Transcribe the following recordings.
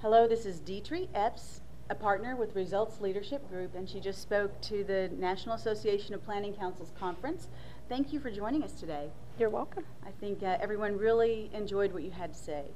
Hello, this is Deitre Epps, a partner with Results Leadership Group, and she just spoke to the National Association of Planning Councils Conference. Thank you for joining us today. You're welcome. I think everyone really enjoyed what you had to say.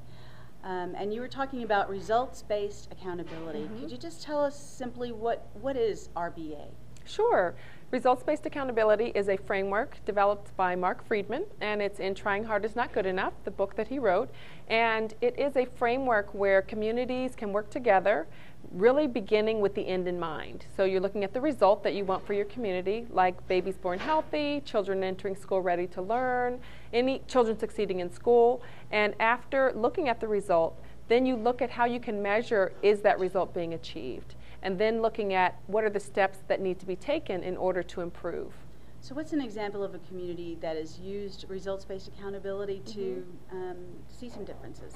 And you were talking about results-based accountability. Could you just tell us simply what is RBA? Sure. Results-based accountability is a framework developed by Mark Friedman, and it's in Trying Hard is Not Good Enough, the book that he wrote. And it is a framework where communities can work together, really beginning with the end in mind. So you're looking at the result that you want for your community, like babies born healthy, children entering school ready to learn, any children succeeding in school. And after looking at the result, then you look at how you can measure, is that result being achieved? And then looking at what are the steps that need to be taken in order to improve. So what's an example of a community that has used results-based accountability to see some differences?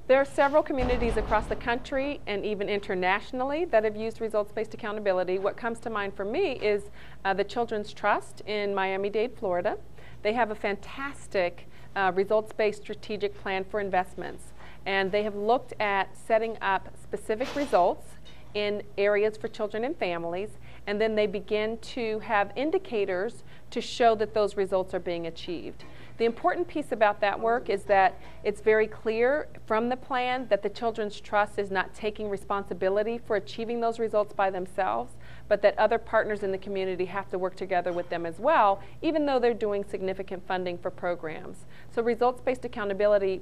There are several communities across the country and even internationally that have used results-based accountability. What comes to mind for me is the Children's Trust in Miami-Dade, Florida. They have a fantastic results-based strategic plan for investments. And they have looked at setting up specific results in areas for children and families, and then they begin to have indicators to show that those results are being achieved. The important piece about that work is that it's very clear from the plan that the Children's Trust is not taking responsibility for achieving those results by themselves, but that other partners in the community have to work together with them as well, even though they're doing significant funding for programs. So results-based accountability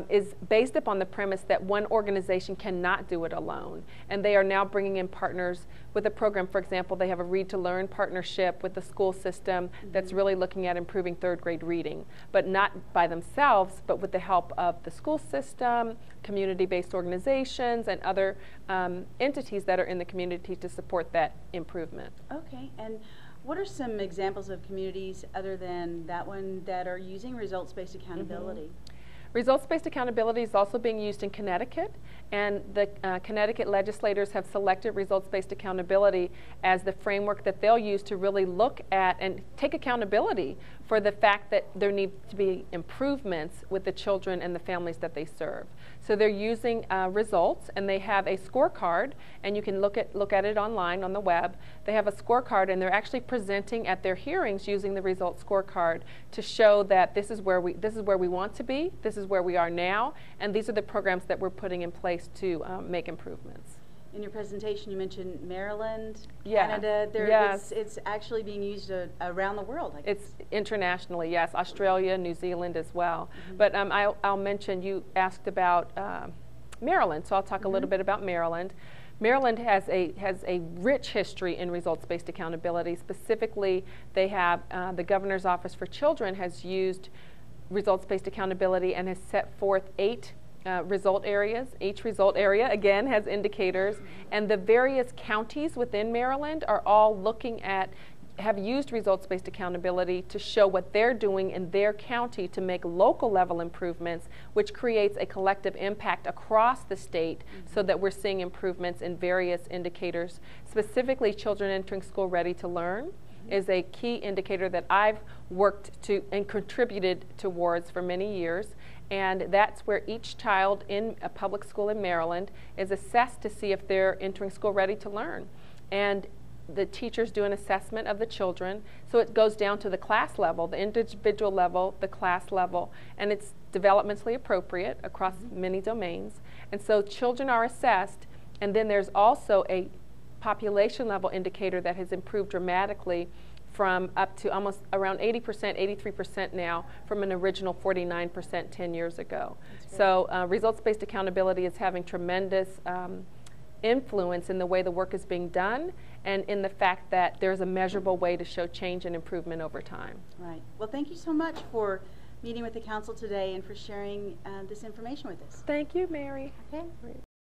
is based upon the premise that one organization cannot do it alone. And they are now bringing in partners with a program. For example, they have a Read to Learn partnership with the school system that's really looking at improving third grade reading, but not by themselves, but with the help of the school system, community-based organizations, and other entities that are in the community to support that improvement. Okay, and what are some examples of communities other than that one that are using results-based accountability? Results-based accountability is also being used in Connecticut, and the Connecticut legislators have selected results-based accountability as the framework that they'll use to really look at and take accountability for the fact that there need to be improvements with the children and the families that they serve. So they're using results, and they have a scorecard, and you can look at it online on the web. They have a scorecard, and they're actually presenting at their hearings using the results scorecard to show that this is where we want to be, this is where we are now, and these are the programs that we're putting in place to make improvements. In your presentation, you mentioned Maryland, Yeah. Canada. Yes. It's actually being used around the world, I guess. It's internationally, yes, Australia, New Zealand as well. But I'll mention, you asked about Maryland, so I'll talk a little bit about Maryland. Maryland has a rich history in results-based accountability. Specifically, they have the Governor's Office for Children has used results-based accountability and has set forth 8 result areas. Each result area, again, has indicators, and the various counties within Maryland are all looking at, have used results-based accountability to show what they're doing in their county to make local level improvements, which creates a collective impact across the state so that we're seeing improvements in various indicators. Specifically, children entering school ready to learn is a key indicator that I've worked to and contributed towards for many years. And that's where each child in a public school in Maryland is assessed to see if they're entering school ready to learn. And the teachers do an assessment of the children, so it goes down to the class level, the individual level, the class level, and it's developmentally appropriate across many domains. And so children are assessed, and then there's also a population level indicator that has improved dramatically from up to almost around 80%, 83% now from an original 49% 10 years ago. So results-based accountability is having tremendous influence in the way the work is being done and in the fact that there's a measurable way to show change and improvement over time. Right. Well, thank you so much for meeting with the council today and for sharing this information with us. Thank you, Mary. Okay.